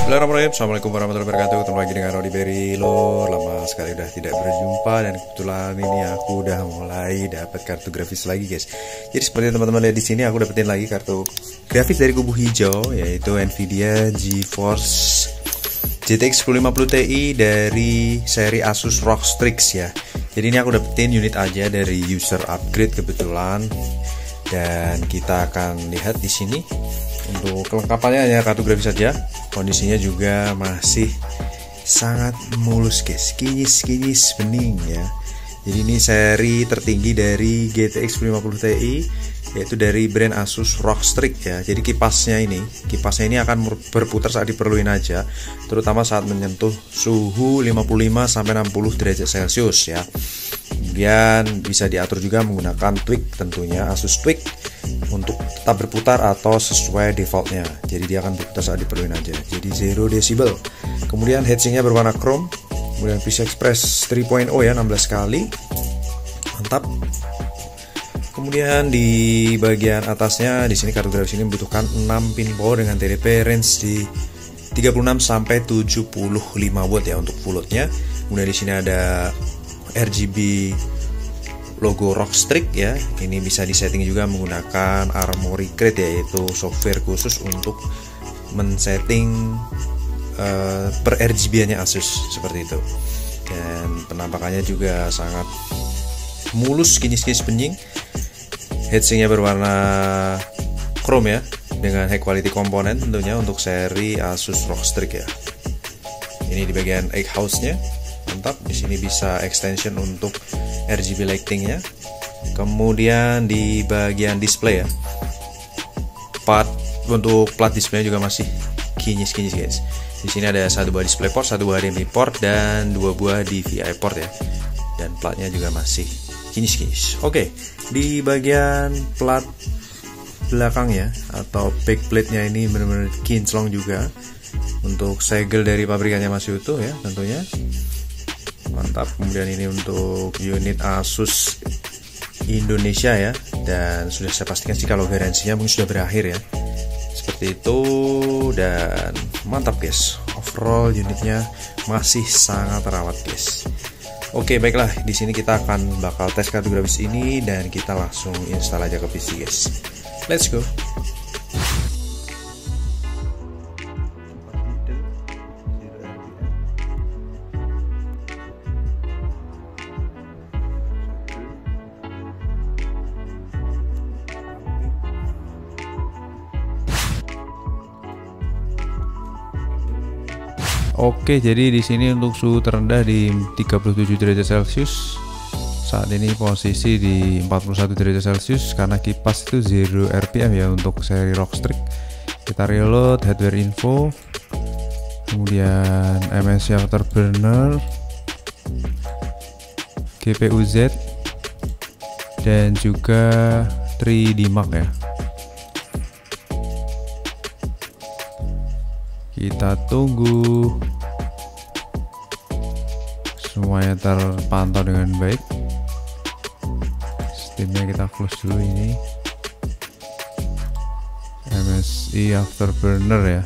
Bismillahirrahmanirrahim. Assalamualaikum warahmatullahi wabarakatuh. Ketemu lagi dengan Rodi Berry Lor. Lama sekali udah tidak berjumpa dan kebetulan ini aku udah mulai dapat kartu grafis lagi, guys. Jadi seperti teman-teman lihat di sini, aku dapetin lagi kartu grafis dari kubu hijau, yaitu Nvidia GeForce GTX 1050 Ti dari seri Asus ROG Strix ya. Jadi ini aku dapetin unit aja dari user upgrade kebetulan, dan kita akan lihat di sini. Untuk kelengkapannya hanya kartu grafis saja. Kondisinya juga masih sangat mulus, guys. Kinyis bening ya. Jadi ini seri tertinggi dari GTX 1050 Ti, yaitu dari brand Asus ROG Strix ya. Jadi kipasnya ini akan berputar saat diperluin aja, terutama saat menyentuh suhu 55 sampai 60 derajat Celcius ya. Kemudian bisa diatur juga menggunakan tweak, tentunya Asus tweak untuk tetap berputar atau sesuai defaultnya. Jadi dia akan berputar saat diperluin aja. Jadi 0 decibel. Kemudian heatsinknya berwarna chrome. Kemudian PCI Express 3.0 ya, 16 kali. Mantap. Kemudian di bagian atasnya di sini kartu grafis ini membutuhkan 6 pin power dengan TDP range di 36 sampai 75 watt ya untuk full load-nya. Kemudian di sini ada RGB logo ROG Strix ya. Ini bisa disetting juga menggunakan Armoury Crate, yaitu software khusus untuk men-setting per RGB-nya Asus seperti itu. Dan penampakannya juga sangat mulus, kinyis bening. Heatsinknya berwarna chrome ya, dengan high quality komponen tentunya untuk seri Asus ROG Strix ya. Ini di bagian egg house-nya. Mantap, di sini bisa extension untuk RGB lighting-nya. Kemudian di bagian display ya, untuk plat display juga masih kinyis guys. Di sini ada satu buah display port, satu buah HDMI port, dan dua buah DVI port ya. Dan platnya juga masih kinyis. Oke, di bagian plat belakangnya atau backplate-nya ini benar-benar kinclong juga. Untuk segel dari pabrikannya masih utuh ya tentunya. Mantap. Kemudian ini untuk unit Asus Indonesia ya, dan sudah saya pastikan sih kalau garansinya mungkin sudah berakhir ya, seperti itu. Dan mantap guys, overall unitnya masih sangat terawat guys. Oke, baiklah, di sini kita akan bakal tes kartu grafis ini dan kita langsung install aja ke PC guys. Let's go. Oke, jadi di sini untuk suhu terendah di 37 derajat Celcius. Saat ini posisi di 41 derajat Celcius karena kipas itu 0 RPM ya untuk seri ROG Strix. Kita reload hardware info. Kemudian MSI Afterburner, GPU Z, dan juga 3D Mark ya. Kita tunggu semuanya terpantau dengan baik. Steamnya kita close dulu. Ini MSI Afterburner ya,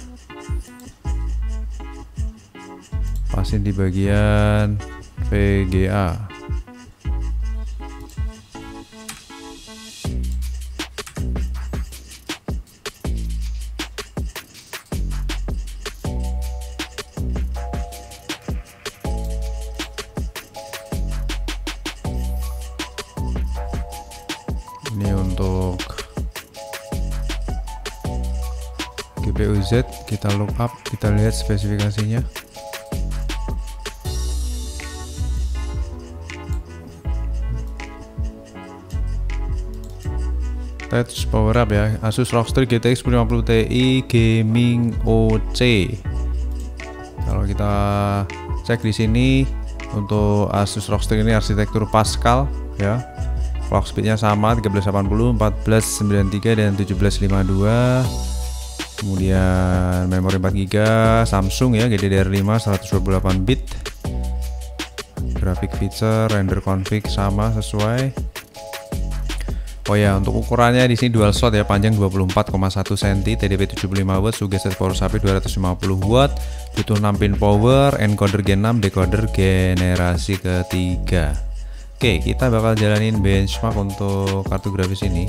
pasin di bagian VGA. Ini untuk GPU Z, kita look up, kita lihat spesifikasinya. Touch power up ya, Asus ROG Strix GTX 1050 Ti Gaming OC. Kalau kita cek di sini untuk Asus ROG Strix ini arsitektur Pascal ya. Clock speednya sama 1380, 1493 dan 1752. Kemudian memori 4GB Samsung ya, GDDR5 128 bit. Graphic feature, render config sama sesuai. Oh ya, untuk ukurannya di sini dual slot ya, panjang 24,1 cm, TDP 75 watt, suggested power supply 250 watt, butuh 6 pin power, encoder gen 6, decoder generasi ketiga. Oke, kita bakal jalanin benchmark untuk kartu grafis ini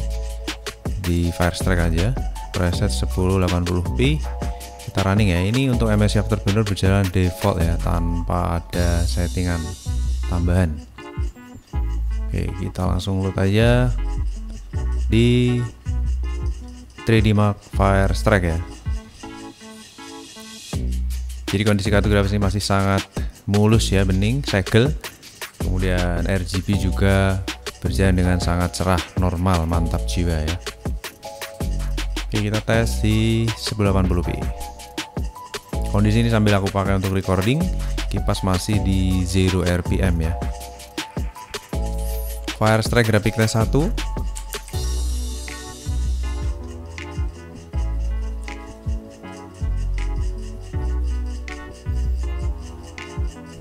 di Firestrike aja, preset 1080p. Kita running ya. Ini untuk MSI Afterburner berjalan default ya, tanpa ada settingan tambahan. Oke, kita langsung load aja di 3D Mark Firestrike ya. Jadi kondisi kartu grafis ini masih sangat mulus ya, bening, segel. Kemudian RGB juga berjalan dengan sangat cerah, normal, mantap jiwa ya. Oke, kita tes di 1080p. Kondisi ini sambil aku pakai untuk recording, kipas masih di 0 rpm ya. Firestrike graphic test 1.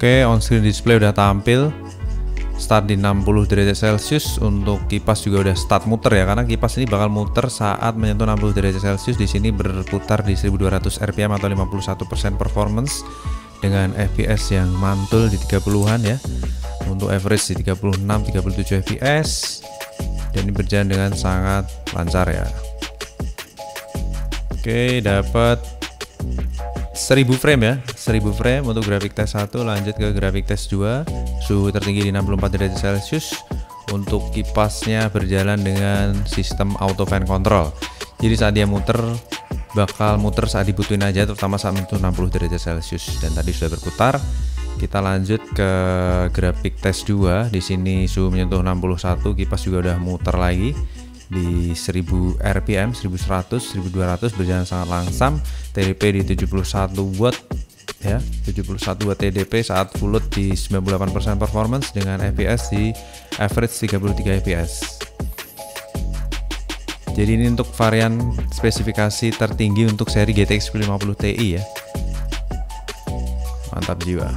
Oke, on screen display udah tampil, start di 60 derajat Celcius. Untuk kipas juga udah start muter ya, karena kipas ini bakal muter saat menyentuh 60 derajat Celcius. Di sini berputar di 1200 rpm atau 51% performance dengan fps yang mantul di 30-an ya. Untuk average di 36-37 fps, dan ini berjalan dengan sangat lancar ya. Oke, dapat 1000 frame ya, 1000 frame untuk grafik test 1. Lanjut ke grafik test 2, suhu tertinggi di 64 derajat Celcius. Untuk kipasnya berjalan dengan sistem auto fan control, jadi saat dia muter bakal muter saat dibutuhin aja, terutama saat menyentuh 60 derajat Celcius. Dan tadi sudah berputar. Kita lanjut ke grafik test 2. Di sini suhu menyentuh 61, kipas juga udah muter lagi di 1000 rpm, 1100, 1200, berjalan sangat langsam. TDP di 71 watt ya, 71 watt TDP saat full load di 98% performance dengan fps di average 33 fps. Jadi ini untuk varian spesifikasi tertinggi untuk seri GTX 1050 Ti ya. Mantap jiwa.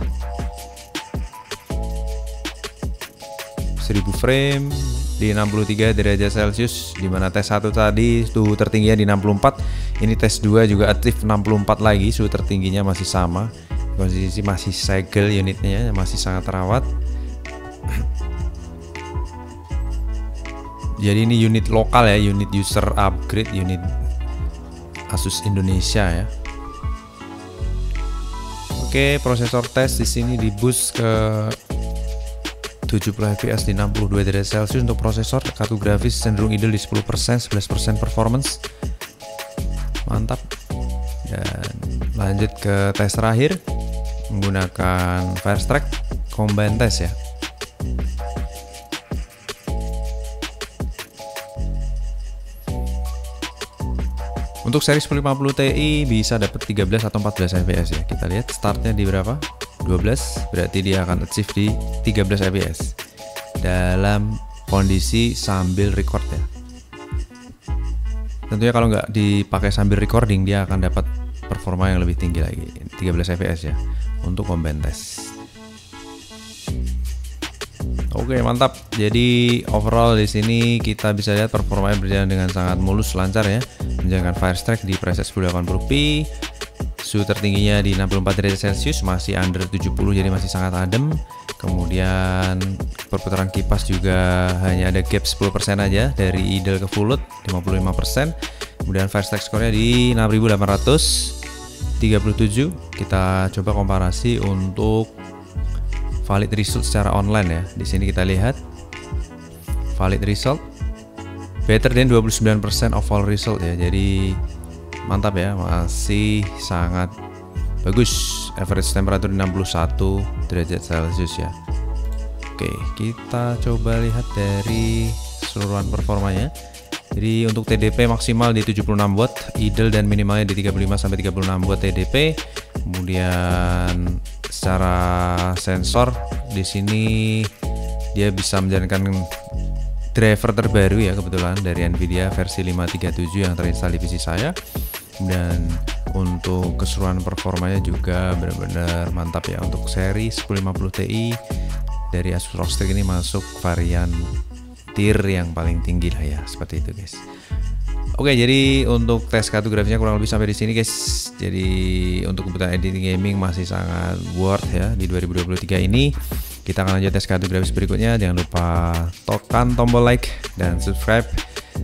1000 frame di 63 derajat Celcius, dimana tes 1 tadi suhu tertingginya di 64. Ini tes 2 juga aktif 64 lagi, suhu tertingginya masih sama. Kondisi masih segel unitnya, masih sangat terawat. Jadi ini unit lokal ya, unit user upgrade, unit Asus Indonesia ya. Oke, prosesor tes di sini di boost ke 70 fps di 62 derajat Celcius. Untuk prosesor, kartu grafis cenderung idle di 10%, 11% performance. Mantap. Dan lanjut ke tes terakhir menggunakan Firestrike combine test ya. Untuk seri 1050 Ti bisa dapat 13 atau 14 fps ya. Kita lihat startnya di berapa? 12, berarti dia akan achieve di 13 fps dalam kondisi sambil record ya. Tentunya kalau nggak dipakai sambil recording, dia akan dapat performa yang lebih tinggi lagi, 13 fps ya untuk combine test. Oke, mantap. Jadi overall di sini kita bisa lihat performanya berjalan dengan sangat mulus, lancar ya, menjalankan Firestrike di preset 1080p. Suhu tertingginya di 64 derajat Celcius, masih under 70, jadi masih sangat adem. Kemudian perputaran kipas juga hanya ada gap 10% aja dari idle ke full load, 55%. Kemudian Firestrike skornya di 6837. Kita coba komparasi untuk valid result secara online ya. Di sini kita lihat valid result better than 29% of all result ya. Jadi mantap ya, masih sangat bagus. Average temperature 61 derajat Celcius ya. Oke, kita coba lihat dari keseluruhan performanya. Jadi untuk TDP maksimal di 76 watt, idle dan minimalnya di 35 sampai 36 watt TDP. Kemudian secara sensor di sini dia bisa menjalankan driver terbaru ya, kebetulan dari Nvidia versi 537 yang terinstall di PC saya. Dan untuk keseluruhan performanya juga benar-benar mantap ya. Untuk seri 1050 Ti dari Asus ROG Strix ini masuk varian tier yang paling tinggi lah ya, seperti itu guys. Oke, jadi untuk tes kartografinya kurang lebih sampai di sini guys. Jadi untuk kebutuhan editing gaming masih sangat worth ya di 2023 ini. Kita akan lanjut tes kartografis berikutnya. Jangan lupa tekan tombol like dan subscribe.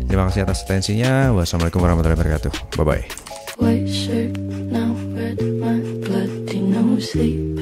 Terima kasih atas atensinya. Wassalamualaikum warahmatullahi wabarakatuh. Bye bye. White shirt, now red, my bloody no sleep.